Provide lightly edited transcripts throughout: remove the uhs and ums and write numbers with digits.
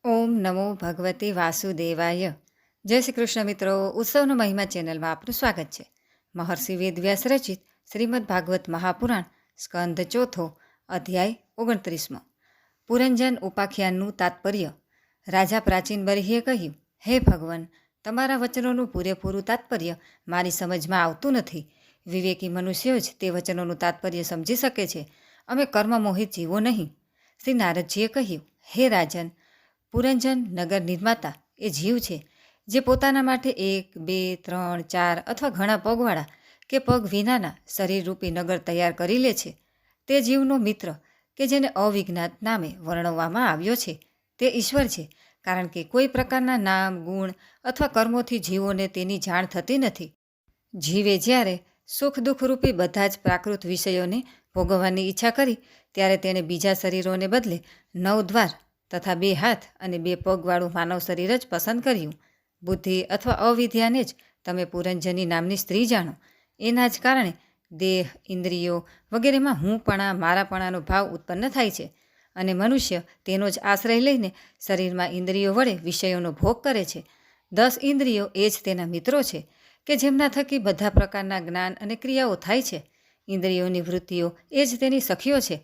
ઓમ નમો ભગવતે વાસુદેવાય. જય શ્રી કૃષ્ણ મિત્રો. ઉત્સવનો મહિમા ચેનલમાં આપનું સ્વાગત છે. મહર્ષિ વેદવ્યાસ રચિત શ્રીમદ ભાગવત મહાપુરાણ સ્કંદ ચોથો અધ્યાય 29. પુરંજન ઉપાખ્યાનનું તાત્પર્ય. રાજા પ્રાચીન બર્હીએ કહ્યું, હે ભગવાન, તમારા વચનોનું પૂરેપૂરું તાત્પર્ય મારી સમજમાં આવતું નથી. વિવેકી મનુષ્યો જ તે વચનોનું તાત્પર્ય સમજી શકે છે. અમે કર્મમોહિત જીવો નહીં. શ્રી નારદજીએ કહ્યું, હે રાજન, પુરંજન નગર નિર્માતા એ જીવ છે જે પોતાના માટે 1, 2, 3, 4 અથવા ઘણા પગવાળા કે પગ વિનાના શરીરરૂપી નગર તૈયાર કરી લે છે. તે જીવનો મિત્ર કે જેને અવિજ્ઞાત નામે વર્ણવવામાં આવ્યો છે તે ઈશ્વર છે, કારણ કે કોઈ પ્રકારના નામ, ગુણ અથવા કર્મોથી જીવોને તેની જાણ થતી નથી. જીવે જ્યારે સુખ દુઃખરૂપી બધા જ પ્રાકૃત વિષયોને ભોગવવાની ઈચ્છા કરી ત્યારે તેણે બીજા શરીરોને બદલે 9 દ્વાર તથા 2 હાથ અને 2 પગવાળું માનવ શરીર જ પસંદ કર્યું. બુદ્ધિ અથવા અવિદ્યાને જ તમે પુરંજની નામની સ્ત્રી જાણો. એના જ કારણે દેહ, ઇન્દ્રિયો વગેરેમાં હુંપણા, મારાપણાનો ભાવ ઉત્પન્ન થાય છે અને મનુષ્ય તેનો જ આશ્રય લઈને શરીરમાં ઇન્દ્રિયો વડે વિષયોનો ભોગ કરે છે. 10 ઇન્દ્રિયો એ જ તેના મિત્રો છે કે જેમના થકી બધા પ્રકારના જ્ઞાન અને ક્રિયાઓ થાય છે. ઇન્દ્રિયોની વૃત્તિઓ એ જ તેની સખીઓ છે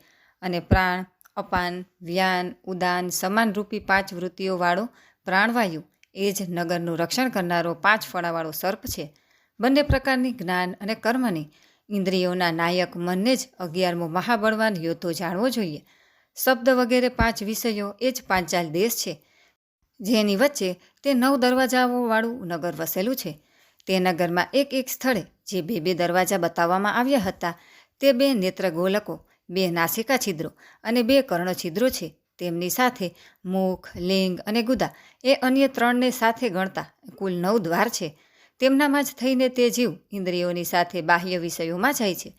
અને પ્રાણ, અપાન, વ્યાન, ઉદાન સમાનરૂપી 5 વૃત્તિઓવાળો પ્રાણવાયુ એ જ નગરનું રક્ષણ કરનારો 5 ફણાવાળો સર્પ છે. બંને પ્રકારની જ્ઞાન અને કર્મની ઇન્દ્રિયોના નાયક મનને જ 11મો મહાબળવાન યોદ્ધો જાણવો જોઈએ. શબ્દ વગેરે 5 વિષયો એ જ પાંચાલ દેશ છે, જેની વચ્ચે તે 9 દરવાજાઓવાળું નગર વસેલું છે. તે નગરમાં એક સ્થળે જે 2 દરવાજા બતાવવામાં આવ્યા હતા તે 2 નેત્ર ગોલકો, 2 નાસિકા છિદ્રો અને 2 કર્ણ છિદ્રો છે. તેમની સાથે મુખ, લિંગ અને ગુદા એ અન્ય 3ને સાથે ગણતા કુલ 9 દ્વાર છે. તેમનામાં જ થઈને તે જીવ ઇન્દ્રિયોની સાથે બાહ્ય વિષયોમાં જાય છે.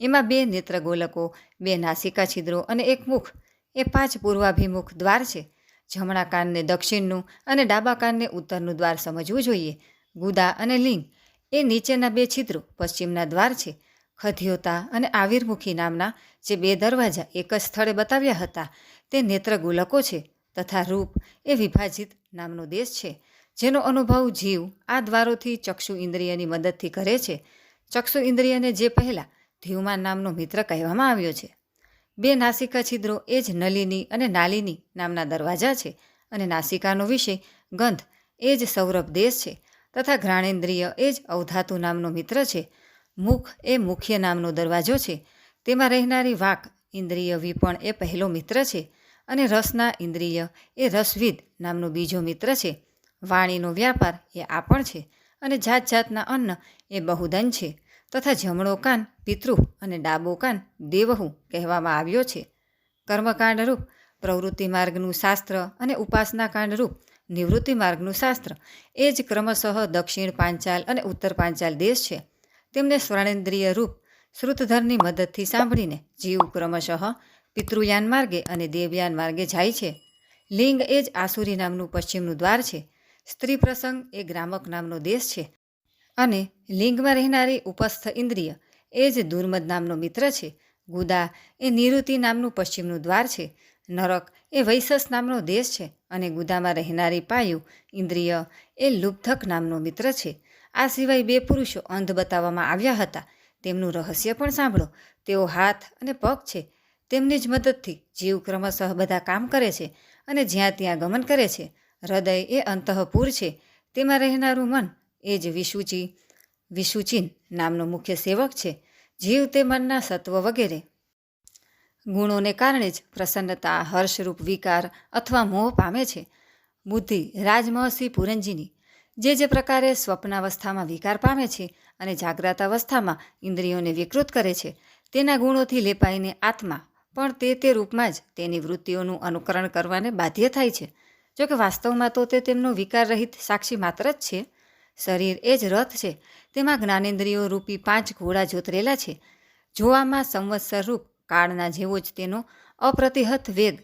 એમાં 2 નેત્ર ગોલકો, 2 નાસિકા છિદ્રો અને 1 મુખ એ 5 પૂર્વાભિમુખ દ્વાર છે. જમણા કાનને દક્ષિણનું અને ડાબા કાનને ઉત્તરનું દ્વાર સમજવું જોઈએ. ગુદા અને લિંગ એ નીચેના 2 છિદ્રો પશ્ચિમના દ્વાર છે. ખદ્યોતા અને આવિર્મુખી નામના જે 2 દરવાજા એક જ સ્થળે બતાવ્યા હતા તે નેત્ર ગોલકો છે તથા રૂપ એ વિભાજિત નામનો દેશ છે, જેનો અનુભવ જીવ આ દ્વારોથી ચક્ષુ ઇન્દ્રિયની મદદથી કરે છે. ચક્ષુ ઇન્દ્રિયને જે પહેલાં ધ્યુમાન નામનો મિત્ર કહેવામાં આવ્યો છે. 2 નાસિકા છિદ્રો એ જ નલિની અને નાલિની નામના દરવાજા છે અને નાસિકાનો વિષય ગંધ એ જ સૌરભ દેશ છે તથા ઘ્રાણેન્દ્રિય એ જ અવધાતુ નામનો મિત્ર છે. મુખ એ મુખ્ય નામનો દરવાજો છે. તેમાં રહેનારી વાક ઇન્દ્રિય વિપણ એ પહેલો મિત્ર છે અને રસના ઇન્દ્રિય એ રસવિદ નામનો બીજો મિત્ર છે. વાણીનો વ્યાપાર એ આપણ છે અને જાત જાતના અન્ન એ બહુધન છે તથા જમણો કાન પિતૃ અને ડાબો કાન દેવહુ કહેવામાં આવ્યો છે. કર્મકાંડ રૂપ પ્રવૃત્તિ માર્ગનું શાસ્ત્ર અને ઉપાસના કાંડ રૂપ નિવૃત્તિ માર્ગનું શાસ્ત્ર એ જ ક્રમશઃ દક્ષિણ પાંચાલ અને ઉત્તર પાંચાલ દેશ છે. તેમને સ્વર્ણેન્દ્રિય રૂપ શ્રુતધરની મદદથી સાંભળીને જીવ ક્રમશઃ પિતૃયાન માર્ગે અને દેવયાન માર્ગે જાય છે. લિંગ એ જ આસુરી નામનું પશ્ચિમનું દ્વાર છે. સ્ત્રી પ્રસંગ એ ગ્રામક નામનો દેશ છે અને લિંગમાં રહેનારી ઉપસ્થ ઇન્દ્રિય એ જ દુર્મદ નામનો મિત્ર છે. ગુદા એ નિરુતિ નામનું પશ્ચિમનું દ્વાર છે. નરક એ વૈશસ નામનો દેશ છે અને ગુદામાં રહેનારી પાયુ ઇન્દ્રિય એ લુબ્ધક નામનો મિત્ર છે. આ સિવાય 2 પુરુષો અંધ બતાવવામાં આવ્યા હતા. તેમનું રહસ્ય પણ સાંભળો. તેઓ હાથ અને પગ છે. તેમની જ મદદથી જીવ ક્રમશઃ બધા કામ કરે છે અને જ્યાં ત્યાં ગમન કરે છે. હૃદય એ અંતઃપુર છે. તેમાં રહેનારું મન એ જ વિશુચિન નામનો મુખ્ય સેવક છે. જીવ તે મનના સત્વ વગેરે ગુણોને કારણે જ પ્રસન્નતા, હર્ષરૂપ વિકાર અથવા મોહ પામે છે. બુદ્ધિ રાજમહર્ષિ પુરંજીની જે પ્રકારે સ્વપ્નાવસ્થામાં વિકાર પામે છે અને જાગ્રત અવસ્થામાં ઇન્દ્રિયોને વિકૃત કરે છે, તેના ગુણોથી લેપાઈને આત્મા પણ તે રૂપમાં જ તેની વૃત્તિઓનું અનુકરણ કરવાને બાધ્ય થાય છે. જોકે વાસ્તવમાં તો તે તેમનો વિકાર રહિત સાક્ષી માત્ર જ છે. શરીર એ જ રથ છે. તેમાં જ્ઞાનેન્દ્રિયો રૂપી 5 ઘોડા જોતરેલા છે. જોવામાં સંવત્સર રૂપ કાળના જેવો જ તેનો અપ્રતિહત વેગ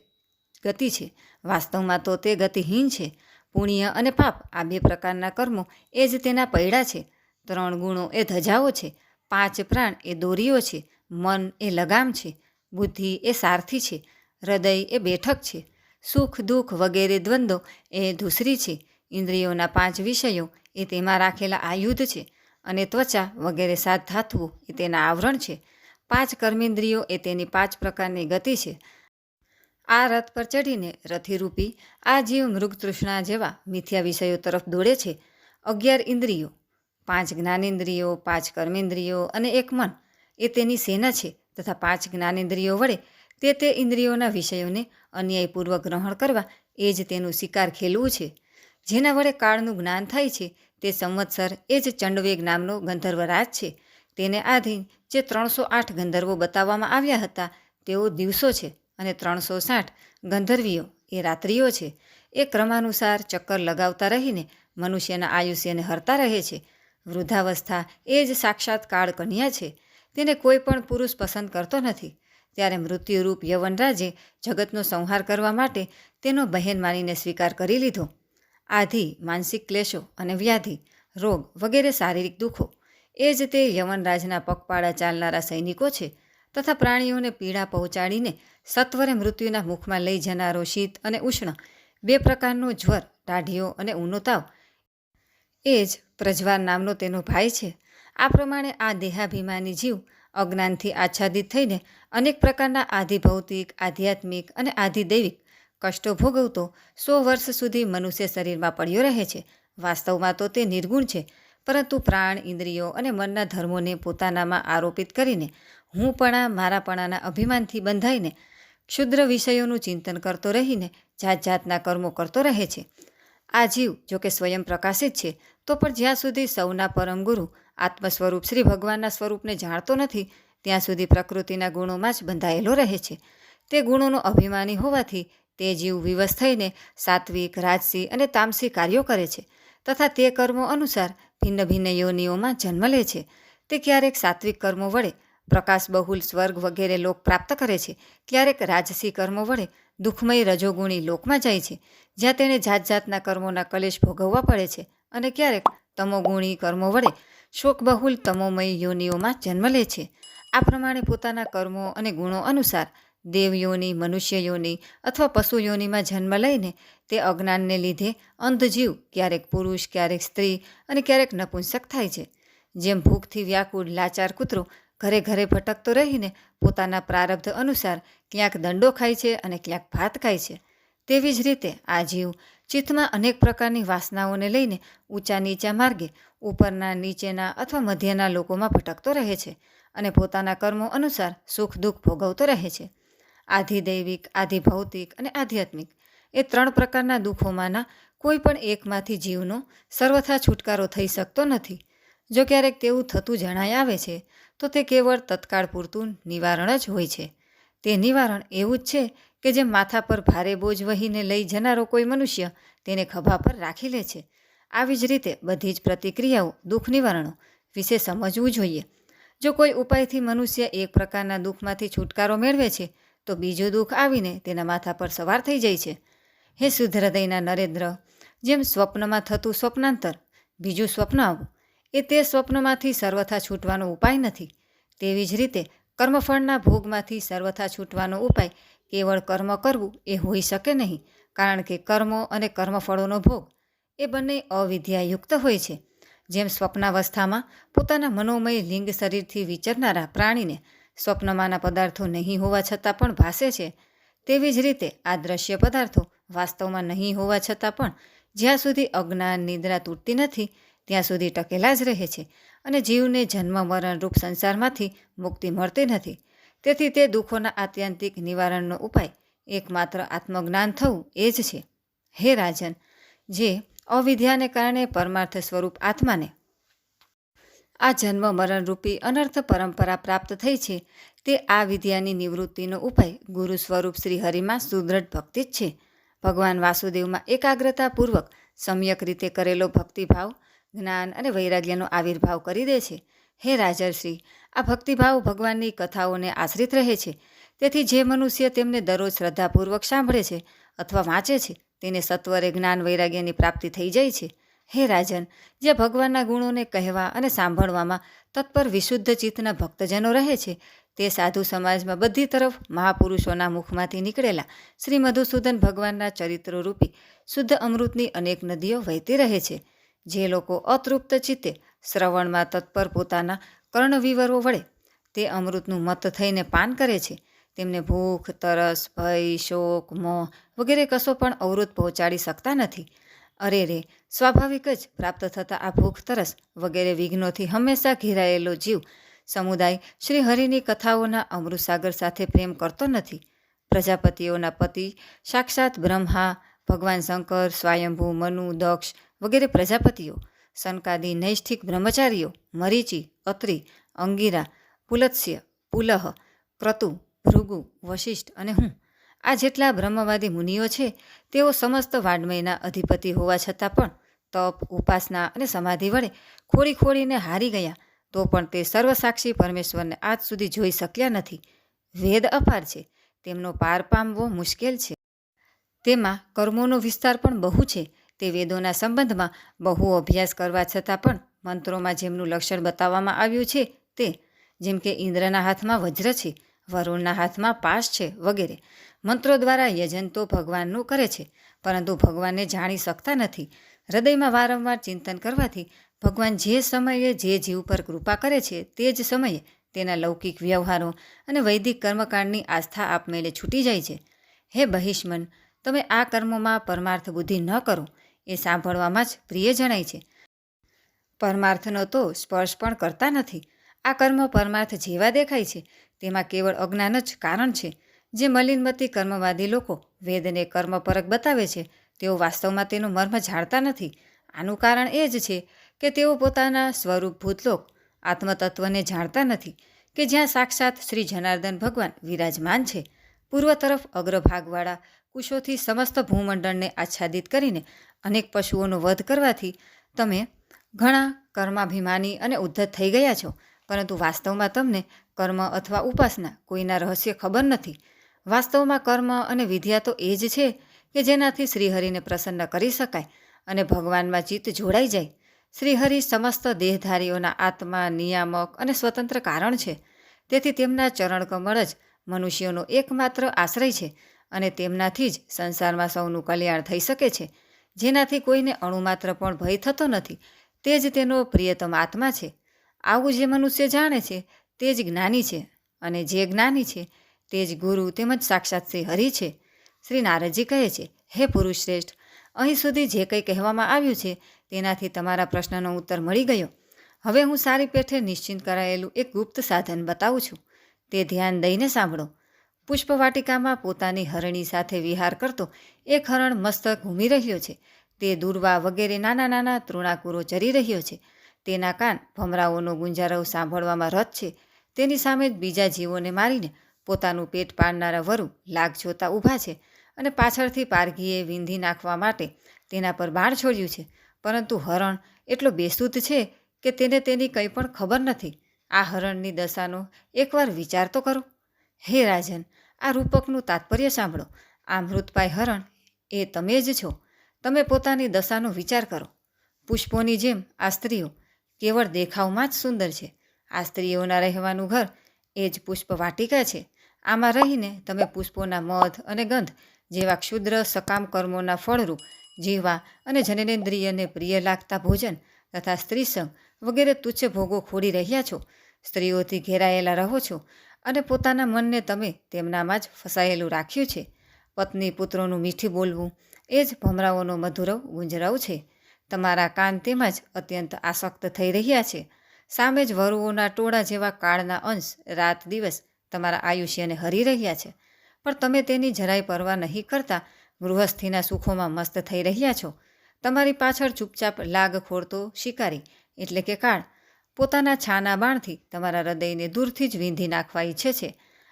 ગતિ છે. વાસ્તવમાં તો તે ગતિહીન છે. પુણ્ય અને પાપ આ 2 પ્રકારના કર્મો એ જ તેના પૈડા છે. 3 ગુણો એ ધજાઓ છે. 5 પ્રાણ એ દોરીઓ છે. મન એ લગામ છે. બુદ્ધિ એ સારથી છે. હૃદય એ બેઠક છે. સુખ દુઃખ વગેરે દ્વંદ્વો એ ધૂસરી છે. ઇન્દ્રિયોના 5 વિષયો એ તેમાં રાખેલા આયુધ છે અને ત્વચા વગેરે 7 ધાતુઓ એ તેના આવરણ છે. 5 કર્મેન્દ્રિયો એ તેની 5 પ્રકારની ગતિ છે. આ રથ પર ચડીને રથીરૂપી આ જીવ મૃગતૃષ્ણા જેવા મિથ્યા વિષયો તરફ દોડે છે. 11 ઇન્દ્રિયો, 5 જ્ઞાનેન્દ્રિયો, 5 કર્મેન્દ્રિયો અને 1 મન એ તેની સેના છે તથા 5 જ્ઞાનેન્દ્રિયો વડે તે ઇન્દ્રિયોના વિષયોને અન્યાયપૂર્વક ગ્રહણ કરવા એ જ તેનું શિકાર ખેલવું છે. જેના વડે કાળનું જ્ઞાન થાય છે તે સંવત્સર એ જ ચંડવેગ નામનો ગંધર્વરાજ છે. તેને આધીન જે 308 ગંધર્વો બતાવવામાં આવ્યા હતા તેઓ દિવસો છે અને 360 ગંધર્વીઓ એ રાત્રિઓ છે. એ ક્રમાનુસાર ચક્કર લગાવતા રહીને મનુષ્યના આયુષ્યને હરતા રહે છે. વૃદ્ધાવસ્થા એ જ સાક્ષાત કાળ કન્યા છે. તેને કોઈ પણ પુરુષ પસંદ કરતો નથી. ત્યારે મૃત્યુરૂપ યવનરાજે જગતનો સંહાર કરવા માટે તેનો બહેન માનીને સ્વીકાર કરી લીધો. આધિ માનસિક ક્લેશો અને વ્યાધિ રોગ વગેરે શારીરિક દુઃખો એ જ તે યવનરાજના પગપાળા ચાલનારા સૈનિકો છે તથા પ્રાણીઓને પીડા પહોંચાડીને સત્વરે મૃત્યુના મુખમાં લઈ જનારો શીત અને ઉષ્ણ 2 પ્રકારનો જ્વર, ટાઢીઓ અને ઊનો તાવ એ જ પ્રજ્વાર નામનો તેનો ભાઈ છે. આ પ્રમાણે આ દેહાભિમાની જીવ અજ્ઞાનથી આચ્છાદિત થઈને અનેક પ્રકારના આધિભૌતિક, આધ્યાત્મિક અને આધિદૈવિક કષ્ટો ભોગવતો 100 વર્ષ સુધી મનુષ્ય શરીરમાં પડ્યો રહે છે. વાસ્તવમાં તો તે નિર્ગુણ છે, પરંતુ પ્રાણ, ઇન્દ્રિયો અને મનના ધર્મોને પોતાનામાં આરોપિત કરીને હુંપણા, મારાપણાના અભિમાનથી બંધાઈને ક્ષુદ્ર વિષયોનું ચિંતન કરતો રહીને જાત જાતના કર્મો કરતો રહે છે. આ જીવ જોકે સ્વયં પ્રકાશિત છે તો પણ જ્યાં સુધી સૌના પરમ ગુરુ આત્મ સ્વરૂપ શ્રી ભગવાનના સ્વરૂપને જાણતો નથી ત્યાં સુધી પ્રકૃતિના ગુણોમાં જ બંધાયેલો રહે છે. તે ગુણોનો અભિમાની હોવાથી તે જીવ વિવશ થઈને સાત્વિક, રાજસી અને તામસી કાર્યો કરે છે તથા તે કર્મો અનુસાર ભિન્ન ભિન્ન યોનિઓમાં જન્મ લે છે. તે ક્યારેક સાત્વિક કર્મો વડે પ્રકાશ બહુલ સ્વર્ગ વગેરે લોક પ્રાપ્ત કરે છે, ક્યારેક રાજસી કર્મો વડે દુઃખમય રજોગુણી લોકમાં જાય છે જ્યાં તેણે જાત જાતના કર્મોના કલેશ ભોગવવા પડે છે, અને ક્યારેક તમોગુણી કર્મો વડે શોકબહુલ તમોમય યોનિઓમાં જન્મ લે છે. આ પ્રમાણે પોતાના કર્મો અને ગુણો અનુસાર દેવયોની, મનુષ્ય યોની અથવા પશુ યોનીમાં જન્મ લઈને તે અજ્ઞાનને લીધે અંધ જીવ ક્યારેક પુરુષ, ક્યારેક સ્ત્રી અને ક્યારેક નપુંસક થાય છે. જેમ ભૂખથી વ્યાકુળ લાચાર કૂતરો ઘરે ઘરે ભટકતો રહીને પોતાના પ્રારબ્ધ અનુસાર ક્યાંક દંડો ખાય છે અને ક્યાંક ભાત ખાય છે, તેવી જ રીતે આ જીવ ચિત્તમાં અનેક પ્રકારની વાસનાઓને લઈને ઊંચા નીચા માર્ગે ઉપરના, નીચેના અથવા મધ્યના લોકોમાં ભટકતો રહે છે અને પોતાના કર્મો અનુસાર સુખ દુઃખ ભોગવતો રહે છે. આધિદૈવિક, આધિભૌતિક અને આધ્યાત્મિક એ 3 પ્રકારના દુઃખોમાંના કોઈ પણ એકમાંથી જીવનો સર્વથા છુટકારો થઈ શકતો નથી. જો ક્યારેક તેવું થતું જણાઈ આવે છે તો તે કેવળ તત્કાળ પૂરતું નિવારણ જ હોય છે. તે નિવારણ એવું જ છે કે જેમ માથા પર ભારે બોજ વહીને લઈ જનારો કોઈ મનુષ્ય તેને ખભા પર રાખી લે છે, આવી જ રીતે બધી જ પ્રતિક્રિયાઓ દુઃખ નિવારણો વિશે સમજવું જોઈએ. જો કોઈ ઉપાયથી મનુષ્ય એક પ્રકારના દુઃખમાંથી છુટકારો મેળવે છે તો બીજું દુઃખ આવીને તેના માથા પર સવાર થઈ જાય છે. હે શુદ્ધ હૃદયના નરેન્દ્ર, જેમ સ્વપ્નમાં થતું સ્વપ્નાંતર, બીજું સ્વપ્ન આવવું એ તે સ્વપ્નમાંથી સર્વથા છૂટવાનો ઉપાય નથી, તેવી જ રીતે કર્મફળના ભોગમાંથી સર્વથા છૂટવાનો ઉપાય કેવળ કર્મ કરવું એ હોઈ શકે નહીં, કારણ કે કર્મો અને કર્મફળોનો ભોગ એ બંને અવિદ્યાયુક્ત હોય છે. જેમ સ્વપ્નાવસ્થામાં પોતાના મનોમય લિંગ શરીરથી વિચરનારા પ્રાણીને સ્વપ્નમાંના પદાર્થો નહીં હોવા છતાં પણ ભાસે છે, તેવી જ રીતે આ દ્રશ્ય પદાર્થો વાસ્તવમાં નહીં હોવા છતાં પણ જ્યાં સુધી અજ્ઞાન નિદ્રા તૂટતી નથી ત્યાં સુધી ટકેલા જ રહે છે અને જીવને જન્મ મરણ રૂપ સંસારમાંથી મુક્તિ મળતી નથી. તેથી તે દુઃખોના આત્યંતિક નિવારણનો ઉપાય એકમાત્ર આત્મજ્ઞાન થવું એ જ છે. હે રાજન, જે અવિદ્યાને કારણે પરમાર્થ સ્વરૂપ આત્માને આ જન્મ મરણરૂપી અનર્થ પરંપરા પ્રાપ્ત થઈ છે, તે આ વિદ્યાની નિવૃત્તિનો ઉપાય ગુરુ સ્વરૂપ શ્રી હરિમાં સુદૃઢ ભક્તિ જ છે. ભગવાન વાસુદેવમાં એકાગ્રતાપૂર્વક સમ્યક રીતે કરેલો ભક્તિભાવ જ્ઞાન અને વૈરાગ્યનો આવિર્ભાવ કરી દે છે. હે રાજર્ષિ, આ ભક્તિભાવ ભગવાનની કથાઓને આશ્રિત રહે છે. તેથી જે મનુષ્ય તેમને દરરોજ શ્રદ્ધાપૂર્વક સાંભળે છે અથવા વાંચે છે તેને સત્વરે જ્ઞાન વૈરાગ્યની પ્રાપ્તિ થઈ જાય છે. હે રાજન, જે ભગવાનના ગુણોને કહેવા અને સાંભળવામાં તત્પર વિશુદ્ધ ચિત્તના ભક્તજનો રહે છે તે સાધુ સમાજમાં બધી તરફ મહાપુરુષોના મુખમાંથી નીકળેલા શ્રી મધુસૂદન ભગવાનના ચરિત્રોરૂપી શુદ્ધ અમૃતની અનેક નદીઓ વહેતી રહે છે. જે લોકો અતૃપ્ત ચિત્તે શ્રવણમાં તત્પર પોતાના કર્ણવિવરો વડે તે અમૃતનું મત થઈને પાન કરે છે, તેમને ભૂખ, તરસ, ભય, શોક, મોહ વગેરે કશો પણ અવરોધ પહોંચાડી શકતા નથી. અરે રે, સ્વાભાવિક જ પ્રાપ્ત થતા આ ભૂખ, તરસ વગેરે વિઘ્નોથી હંમેશા ઘેરાયેલો જીવ સમુદાય શ્રી હરિની કથાઓના અમૃતસાગર સાથે પ્રેમ કરતો નથી. પ્રજાપતિઓના પતિ સાક્ષાત બ્રહ્મા, ભગવાન શંકર, સ્વયંભૂ, મનુ, દક્ષ વગેરે પ્રજાપતિઓ, સનકાદી નૈષ્ઠિક બ્રહ્મચારીઓ, મરીચી, અત્રિ, અંગિરા, પુલત્સ્ય, પુલહ, ક્રતુ, ભૃગુ, વશિષ્ઠ અને હું, આ જેટલા બ્રહ્મવાદી મુનિઓ છે તેઓ સમસ્ત વાડમયના અધિપતિ હોવા છતાં પણ તપ, ઉપાસના અને સમાધિ વડે ખોળીને હારી ગયા, તો પણ તે સર્વસાક્ષી પરમેશ્વરને આજ સુધી જોઈ શક્યા નથી. વેદ અપાર છે, તેમનો પાર પામવો મુશ્કેલ છે. તેમાં કર્મોનો વિસ્તાર પણ બહુ છે. તે વેદોના સંબંધમાં બહુ અભ્યાસ કરવા છતાં પણ મંત્રોમાં જેમનું લક્ષણ બતાવવામાં આવ્યું છે તે, જેમ કે ઇન્દ્રના હાથમાં વજ્ર છે, વરુણના હાથમાં પાશ છે વગેરે, મંત્રો દ્વારા યજન તો ભગવાનનું કરે છે, પરંતુ ભગવાનને જાણી શકતા નથી. હૃદયમાં વારંવાર ચિંતન કરવાથી ભગવાન જે સમયે જે જીવ પર કૃપા કરે છે તે જ સમયે તેના લૌકિક વ્યવહારો અને વૈદિક કર્મકાંડની આસ્થા આપમેળે છૂટી જાય છે. હે બહિષ્મન, તમે આ કર્મોમાં પરમાર્થ બુદ્ધિ ન કરો, એ સાંભળવામાં જ પ્રિય જણાય છે. પરમાર્થનો તો સ્પર્શ પણ કરતા નથી. આ કર્મ પરમાર્થ જેવા દેખાય છે, તેમાં કેવળ અજ્ઞાન જ કારણ છે. જે મલિનમતી કર્મવાદી લોકો વેદને કર્મપરક બતાવે છે, તેઓ વાસ્તવમાં તેનું મર્મ જાણતા નથી. આનું કારણ એ જ છે કે તેઓ પોતાના સ્વરૂપભૂત લોક આત્મતત્વને જાણતા નથી, કે જ્યાં સાક્ષાત શ્રી જનાર્દન ભગવાન વિરાજમાન છે. પૂર્વ તરફ અગ્રભાગવાળા કુશોથી સમસ્ત ભૂમંડળને આચ્છાદિત કરીને અનેક પશુઓનો વધ કરવાથી તમે ઘણા કર્માભિમાની અને ઉદ્ધત થઈ ગયા છો, પરંતુ વાસ્તવમાં તમને કર્મ અથવા ઉપાસના કોઈના રહસ્ય ખબર નથી. વાસ્તવમાં કર્મ અને વિદ્યા તો એ જ છે કે જેનાથી શ્રીહરિને પ્રસન્ન કરી શકાય અને ભગવાનમાં ચિત્ત જોડાઈ જાય. શ્રીહરિ સમસ્ત દેહધારીઓના આત્મા, નિયામક અને સ્વતંત્ર કારણ છે. તેથી તેમના ચરણકમળ જ મનુષ્યોનો એકમાત્ર આશ્રય છે અને તેમનાથી જ સંસારમાં સૌનું કલ્યાણ થઈ શકે છે. જેનાથી કોઈને અણુમાત્ર પણ ભય થતો નથી, તે જ તેનો પ્રિયતમ આત્મા છે. આવું જે મનુષ્ય જાણે છે તે જ જ્ઞાની છે, અને જે જ્ઞાની છે તે જ ગુરુ તેમજ સાક્ષાત શ્રી હરિ છે. શ્રી નારદજી કહે છે, હે પુરુષ શ્રેષ્ઠ, અહીં સુધી જે કંઈ કહેવામાં આવ્યું છે તેનાથી તમારા પ્રશ્નનો ઉત્તર મળી ગયો. હવે હું સારી પેઠે નિશ્ચિંત કરાયેલું એક ગુપ્ત સાધન બતાવું છું, તે ધ્યાન દઈને સાંભળો. પુષ્પવાટિકામાં પોતાની હરણી સાથે વિહાર કરતો એક હરણ મસ્તક ઘૂમી રહ્યો છે. તે દુર્વા વગેરે નાના નાના તૃણાકુરો ચરી રહ્યો છે. તેના કાન ભમરાઓનો ગુંજરાવ સાંભળવામાં રત છે. તેની સામે જ બીજા જીવોને મારીને પોતાનું પેટ પાડનારા વરુ લાગ જોતા ઊભા છે, અને પાછળથી પારઘીએ વીંધી નાખવા માટે તેના પર બાણ છોડ્યું છે. પરંતુ હરણ એટલો બેસૂધ છે કે તેને તેની કંઈ પણ ખબર નથી. આ હરણની દશાનો એકવાર વિચાર તો કરો. હે રાજન, આ રૂપકનું તાત્પર્ય સાંભળો. આ મૃતપાય હરણ એ તમે જ છો. તમે પોતાની દશાનો વિચાર કરો. પુષ્પોની જેમ આ સ્ત્રીઓ કેવળ દેખાવમાં જ સુંદર છે. આ સ્ત્રીઓના રહેવાનું ઘર એ જ પુષ્પ વાટિકા છે. આમાં રહીને તમે પુષ્પોના મધ અને ગંધ જેવા ક્ષુદ્ર સકામ કર્મોના ફળરૂપ જીવા અને જનનેન્દ્રિયને પ્રિય લાગતા ભોજન તથા સ્ત્રીસંગ વગેરે તુચ્છ ભોગો ખોડી રહ્યા છો. સ્ત્રીઓથી ઘેરાયેલા રહો છો અને પોતાના મનને તમે તેમનામાં જ ફસાયેલું રાખ્યું છે. પત્ની પુત્રોનું મીઠી બોલવું એ જ ભમરાઓનો મધુરવ ગુંજરાવ છે. તમારા કાન તેમાં જ અત્યંત આસક્ત થઈ રહ્યા છે. સામે જ વરુઓના ટોળા જેવા કાળના અંશ રાત દિવસ તમારા આયુષ્યને હરી રહ્યા છે, પણ તમે તેની જરાય પરવા નહીં કરતા ગૃહસ્થીના સુખોમાં મસ્ત થઈ રહ્યા છો. તમારી પાછળ ચૂપચાપ લાગ ખોરતો શિકારી એટલે કે કાળ પોતાના છાના બાણથી તમારા હૃદયને દૂરથી જ વીંધી નાખવા ઈચ્છે છે.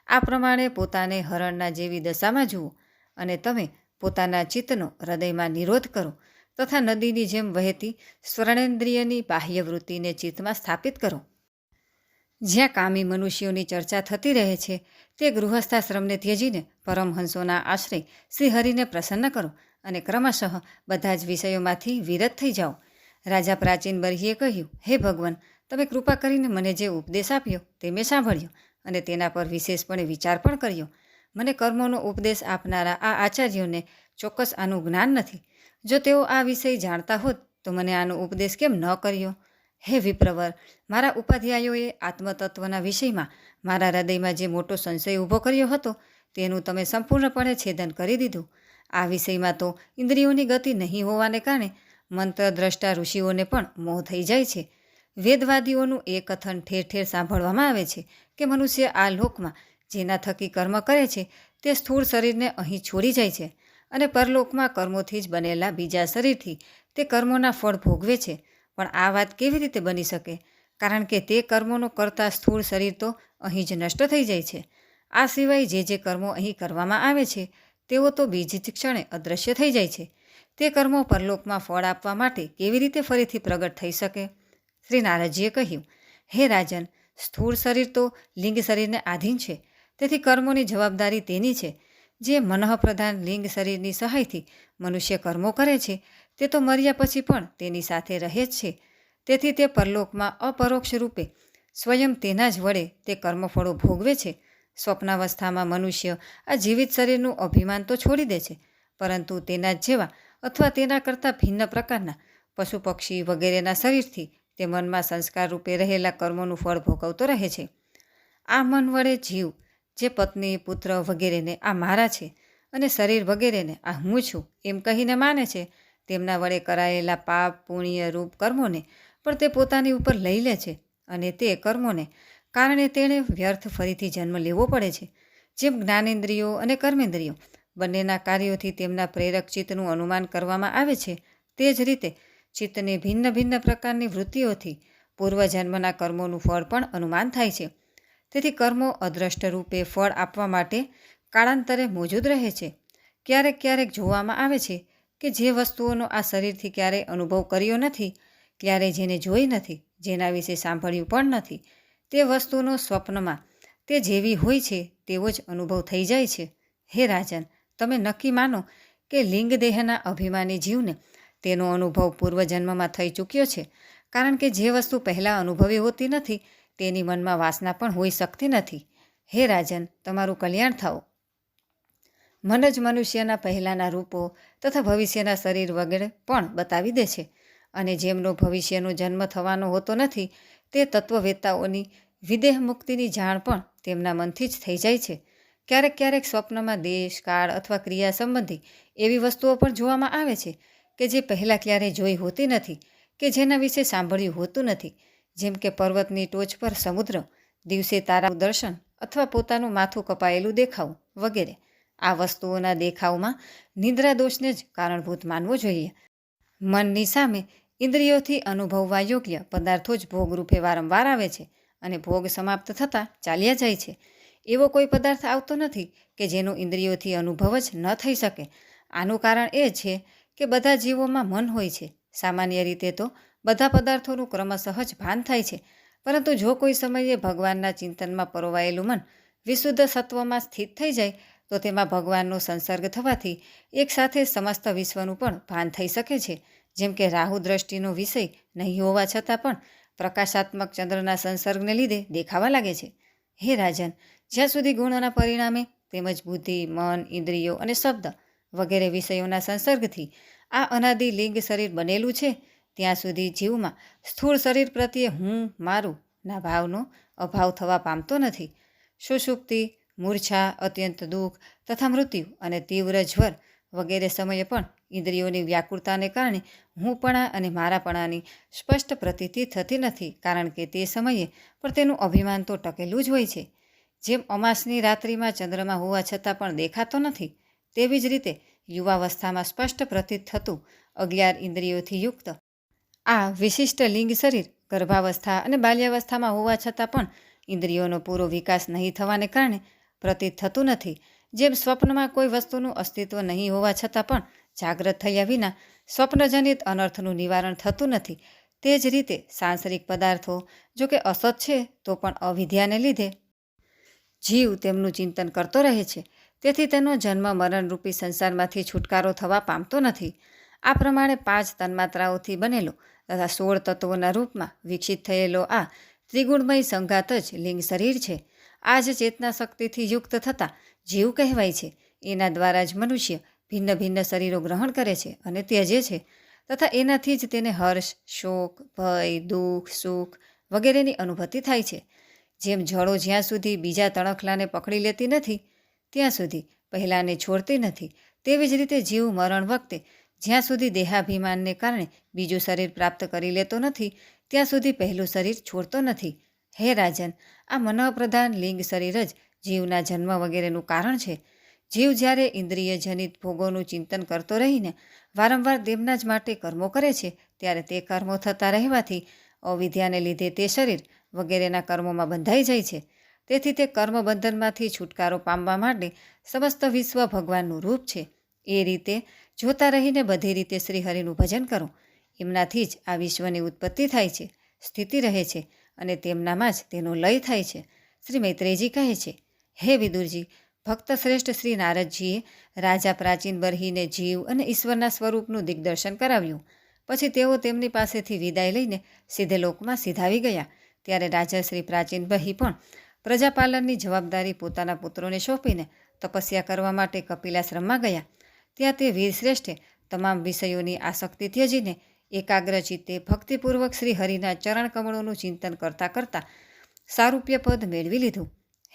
આ પ્રમાણે પોતાને હરણના જેવી દશામાં જુઓ અને તમે પોતાના ચિત્તનો હૃદયમાં નિરોધ કરો તથા નદીની જેમ વહેતી સ્વર્ણેન્દ્રિયની બાહ્ય વૃત્તિને ચિત્તમાં સ્થાપિત કરો. જ્યાં કામી મનુષ્યોની ચર્ચા થતી રહે છે તે ગૃહસ્થાશ્રમને ત્યજીને પરમહંસોના આશ્રય શ્રી હરિને પ્રસન્ન કરો અને ક્રમશઃ બધા જ વિષયોમાંથી વિરત થઈ જાઓ. રાજા પ્રાચીન બર્હીએ કહ્યું, હે ભગવાન, તમે કૃપા કરીને મને જે ઉપદેશ આપ્યો તે મેં સાંભળ્યો અને તેના પર વિશેષપણે વિચાર પણ કર્યો. મને કર્મોનો ઉપદેશ આપનારા આ આચાર્યોને ચોક્કસ આનું જ્ઞાન નથી. જો તેઓ આ વિષય જાણતા હોત તો મને આનો ઉપદેશ કેમ ન કર્યો? હે વિપ્રવર, મારા ઉપાધ્યાયોએ આત્મતત્વના વિષયમાં મારા હૃદયમાં જે મોટો સંશય ઊભો કર્યો હતો તેનું તમે સંપૂર્ણપણે છેદન કરી દીધું. આ વિષયમાં તો ઇન્દ્રિયોની ગતિ નહીં હોવાને કારણે મંત્રદ્રષ્ટા ઋષિઓને પણ મોહ થઈ જાય છે. વેદવાદીઓનું એ કથન ઠેર ઠેર સાંભળવામાં આવે છે કે મનુષ્ય આ લોકમાં જેના થકી કર્મ કરે છે તે સ્થૂળ શરીરને અહીં છોડી જાય છે અને પરલોકમાં કર્મોથી જ બનેલા બીજા શરીરથી તે કર્મોના ફળ ભોગવે છે. પણ આ વાત કેવી રીતે બની શકે? કારણ કે તે કર્મોનો કરતા સ્થૂળ શરીર તો અહીં જ નષ્ટ થઈ જાય છે. આ સિવાય જે કર્મો અહીં કરવામાં આવે છે તેઓ તો બીજી જ ક્ષણે અદૃશ્ય થઈ જાય છે. તે કર્મો પરલોકમાં ફળ આપવા માટે કેવી રીતે ફરીથી પ્રગટ થઈ શકે? શ્રી નારદજીએ કહ્યું, હે રાજન, સ્થૂળ શરીર તો લિંગ શરીરને આધીન છે, તેથી કર્મોની જવાબદારી તેની છે. જે મનઃપ્રધાન લિંગ શરીરની સહાયથી મનુષ્ય કર્મો કરે છે તે તો મર્યા પછી પણ તેની સાથે રહે જ છે. તેથી તે પરલોકમાં અપરોક્ષ રૂપે સ્વયં તેના જ વડે તે કર્મફળો ભોગવે છે. સ્વપ્નાવસ્થામાં મનુષ્ય આ જીવિત શરીરનું અભિમાન તો છોડી દે છે, પરંતુ તેના જ જેવા અથવા તેના કરતાં ભિન્ન પ્રકારના પશુ પક્ષી વગેરેના શરીરથી તે મનમાં સંસ્કાર રૂપે રહેલા કર્મોનું ફળ ભોગવતો રહે છે. આ મન વડે જીવ જે પત્ની, પુત્ર વગેરેને આ મારા છે અને શરીર વગેરેને આ હું છું એમ કહીને માને છે, તેમના વડે કરાયેલા પાપ પુણ્ય રૂપ કર્મોને પણ તે પોતાની ઉપર લઈ લે છે અને તે કર્મોને કારણે તેણે વ્યર્થ ફરીથી જન્મ લેવો પડે છે. જેમ જ્ઞાનેન્દ્રિયો અને કર્મેન્દ્રિયો બંનેના કાર્યોથી તેમના પ્રેરક ચિત્તનું અનુમાન કરવામાં આવે છે, તે જ રીતે ચિત્તને ભિન્ન ભિન્ન પ્રકારની વૃત્તિઓથી પૂર્વજન્મના કર્મોનું ફળ પણ અનુમાન થાય છે. તેથી કર્મો અદ્રષ્ટ રૂપે ફળ આપવા માટે કાળાંતરે મોજૂદ રહે છે. ક્યારેક ક્યારેક જોવામાં આવે છે કે જે વસ્તુઓનો આ શરીરથી ક્યારેય અનુભવ કર્યો નથી, ક્યારેય જેને જોઈ નથી, જેના વિશે સાંભળ્યું પણ નથી, તે વસ્તુનો સ્વપ્નમાં તે જેવી હોય છે તેવો જ અનુભવ થઈ જાય છે. હે રાજન, તમે નક્કી માનો કે લિંગ દેહના અભિમાની જીવને તેનો અનુભવ પૂર્વજન્મમાં થઈ ચૂક્યો છે, કારણ કે જે વસ્તુ પહેલાં અનુભવી હોતી નથી તેની મનમાં વાસના પણ હોઈ શકતી નથી. હે રાજન, તમારું કલ્યાણ થાઓ. મન જ મનુષ્યના પહેલાંના રૂપો તથા ભવિષ્યના શરીર વગેરે પણ બતાવી દે છે, અને જેમનો ભવિષ્યનો જન્મ થવાનો હોતો નથી તે તત્વવેત્તાઓની વિદેહ મુક્તિની જાણ પણ તેમના મનથી જ થઈ જાય છે. ક્યારેક ક્યારેક સ્વપ્નમાં દેશ, કાળ અથવા ક્રિયા સંબંધી એવી વસ્તુઓ પણ જોવામાં આવે છે કે જે પહેલાં ક્યારેય જોઈ હોતી નથી કે જેના વિશે સાંભળ્યું હોતું નથી, જેમ કે પર્વતની ટોચ પર સમુદ્ર, દિવસે તારાનું દર્શન અથવા પોતાનું માથું કપાયેલું દેખાવું વગેરે. આ વસ્તુઓના દેખાવમાં નિદ્રા દોષને જ કારણભૂત માનવો જોઈએ. મનની સામે ઇન્દ્રિયોથી અનુભવવા યોગ્ય પદાર્થો જ ભોગરૂપે વારંવાર આવે છે અને ભોગ સમાપ્ત થતાં ચાલ્યા જાય છે. એવો કોઈ પદાર્થ આવતો નથી કે જેનો ઇન્દ્રિયોથી અનુભવ જ ન થઈ શકે. આનું કારણ એ છે કે બધા જીવોમાં મન હોય છે. સામાન્ય રીતે તો બધા પદાર્થોનું ક્રમશઃ જ ભાન થાય છે, પરંતુ જો કોઈ સમયે ભગવાનના ચિંતનમાં પરોવાયેલું મન વિશુદ્ધ સત્વમાં સ્થિત થઈ જાય તો તેમાં ભગવાનનો સંસર્ગ થવાથી એકસાથે સમસ્ત વિશ્વનું પણ ભાન થઈ શકે છે. જેમ કે રાહુ દ્રષ્ટિનો વિષય નહીં હોવા છતાં પણ પ્રકાશાત્મક ચંદ્રના સંસર્ગને લીધે દેખાવા લાગે છે. હે રાજન, જ્યાં સુધી ગુણોના પરિણામે તેમજ બુદ્ધિ, મન, ઇન્દ્રિયો અને શબ્દ વગેરે વિષયોના સંસર્ગથી આ અનાદિ લિંગ શરીર બનેલું છે, ત્યાં સુધી જીવમાં સ્થૂળ શરીર પ્રત્યે હું, મારું ના ભાવનો અભાવ થવા પામતો નથી. સુષુપ્તિ, મૂર્છા, અત્યંત દુઃખ તથા મૃત્યુ અને તીવ્ર જ્વર વગેરે સમયે પણ ઇન્દ્રિયોની વ્યાકુળતાને કારણે હુંપણા અને મારાપણાની સ્પષ્ટ પ્રતીતિ થતી નથી, કારણ કે તે સમયે પણ તેનું અભિમાન તો ટકેલું જ હોય છે. જેમ અમાસની રાત્રિમાં ચંદ્રમા હોવા છતાં પણ દેખાતો નથી, તેવી જ રીતે યુવાવસ્થામાં સ્પષ્ટ પ્રતીત થતું 11 ઇન્દ્રિયોથી યુક્ત આ વિશિષ્ટ લિંગ શરીર ગર્ભાવસ્થા અને બાલ્યાવસ્થામાં હોવા છતાં પણ ઇન્દ્રિયોનો પૂરો વિકાસ નહીં થવાને કારણે પ્રતીત થતું નથી. જેમ સ્વપ્નમાં કોઈ વસ્તુનું અસ્તિત્વ નહીં હોવા છતાં પણ જાગ્રત થયા વિના સ્વપ્નજનિત અનર્થનું નિવારણ થતું નથી, તે જ રીતે સાંસારિક પદાર્થો જો કે અસત છે તો પણ અવિદ્યાને લીધે જીવ તેમનું ચિંતન કરતો રહે છે, તેથી તેનો જન્મ મરણરૂપી સંસારમાંથી છુટકારો થવા પામતો નથી. આ પ્રમાણે 5 તન્માત્રાઓથી બનેલો તથા 16 તત્વોના રૂપમાં વિકસિત થયેલો આ ત્રિગુણમય સંઘાત જ લિંગ શરીર છે. આ જ ચેતના શક્તિથી યુક્ત થતાં જીવ કહેવાય છે. એના દ્વારા જ મનુષ્ય ભિન્ન ભિન્ન શરીરો ગ્રહણ કરે છે અને ત્યજે છે તથા એનાથી જ તેને હર્ષ, શોક, ભય, દુઃખ, સુખ વગેરેની અનુભૂતિ થાય છે. જેમ જળો જ્યાં સુધી બીજા તણખલાને પકડી લેતી નથી ત્યાં સુધી પહેલાંને છોડતી નથી, તેવી જ રીતે જીવ મરણ વખતે જ્યાં સુધી દેહાભિમાનને કારણે બીજું શરીર પ્રાપ્ત કરી લેતો નથી ત્યાં સુધી પહેલું શરીર છોડતો નથી. હે રાજન, આ મનઃપ્રધાન લિંગ શરીર જ જીવના જન્મ વગેરેનું કારણ છે. જીવ જ્યારે ઇન્દ્રિય જનિત ભોગોનું ચિંતન કરતો રહીને વારંવાર તેમના જ માટે કર્મો કરે છે ત્યારે તે કર્મો થતા રહેવાથી અવિદ્યાને લીધે તે શરીર વગેરેના કર્મોમાં બંધાઈ જાય છે. તેથી તે કર્મબંધનમાંથી છુટકારો પામવા માટે સમસ્ત વિશ્વ ભગવાનનું રૂપ છે. એ રીતે જોતા રહીને બધી રીતે શ્રીહરિનું ભજન કરો. એમનાથી જ આ વિશ્વની ઉત્પત્તિ થાય છે, સ્થિતિ રહે છે અને તેમનામાં જ તેનો લય થાય છે. શ્રી મૈત્રેયજી કહે છે, હે વિદુરજી, ભક્ત શ્રેષ્ઠ શ્રી નારદજીએ રાજા પ્રાચીન બર્હીને જીવ અને ઈશ્વરના સ્વરૂપનું દિગ્દર્શન કરાવ્યું. પછી તેઓ તેમની પાસેથી વિદાય લઈને સીધે લોકમાં સીધાવી ગયા. ત્યારે રાજા શ્રી પ્રાચીન બર્હી પણ પ્રજાપાલનની જવાબદારી પોતાના પુત્રોને સોંપીને તપસ્યા કરવા માટે કપિલાશ્રમમાં ગયા. ત્યાં તે વીરશ્રેષ્ઠે તમામ વિષયોની આસક્તિ ત્યજીને એકાગ્ર ચિત્તે ભક્તિપૂર્વક શ્રી હરિના ચરણ કમળોનું ચિંતન કરતાં કરતાં સારૂપ્ય પદ મેળવી લીધું.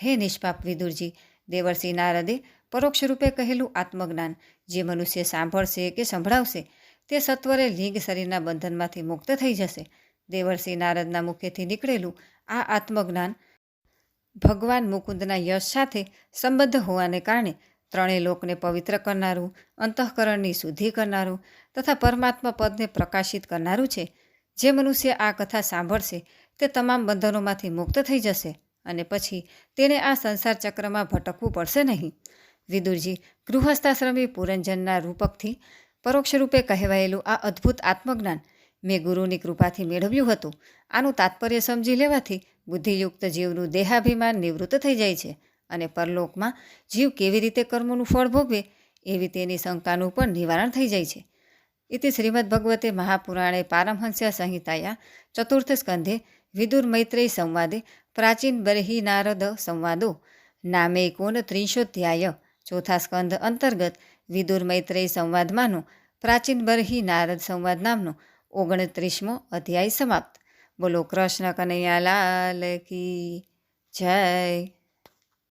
હે નિષ્પાપ વિદુરજી, દેવર્ષિ નારદે પરોક્ષ રૂપે કહેલું આત્મજ્ઞાન જે મનુષ્ય સાંભળશે કે સંભળાવશે તે સત્વરે લિંગ શરીરના બંધનમાંથી મુક્ત થઈ જશે. દેવર્ષિ નારદના મુખેથી નીકળેલું આ આત્મજ્ઞાન ભગવાન મુકુંદના યશ સાથે સંબદ્ધ હોવાને કારણે ત્રણેય લોકને પવિત્ર કરનારું, અંતઃકરણની શુદ્ધિ કરનારું તથા પરમાત્મા પદને પ્રકાશિત કરનારું છે. જે મનુષ્ય આ કથા સાંભળશે તે તમામ બંધનોમાંથી મુક્ત થઈ જશે અને પછી તેણે આ સંસાર ચક્રમાં ભટકવું પડશે નહીં. વિદુરજી, ગૃહસ્થાશ્રમી પુરંજનના રૂપકથી પરોક્ષ રૂપે કહેવાયેલું આ અદ્ભુત આત્મજ્ઞાન મેં ગુરુની કૃપાથી મેળવ્યું હતું. આનું તાત્પર્ય સમજી લેવાથી બુદ્ધિયુક્ત જીવનું દેહાભિમાન નિવૃત્ત થઈ જાય છે અને પરલોકમાં જીવ કેવી રીતે કર્મોનું ફળ ભોગવે એવી તેની શંકાનું પણ નિવારણ થઈ જાય છે. ઇતિ શ્રીમદ્ભગવતે મહાપુરાણે પારમહંસ્યા સંહિતાયા ચતુર્થ સ્કંધે વિદુર મૈત્રેય સંવાદે પ્રાચીન બર્હી નારદ સંવાદો નામે 39 ચોથા સ્કંધ અંતર્ગત વિદુર મૈત્રેય સંવાદમાંનો પ્રાચીન બર્હી નારદ સંવાદ નામનો 29મો અધ્યાય સમાપ્ત. બોલો કૃષ્ણ કનૈયા લાલ કી જય.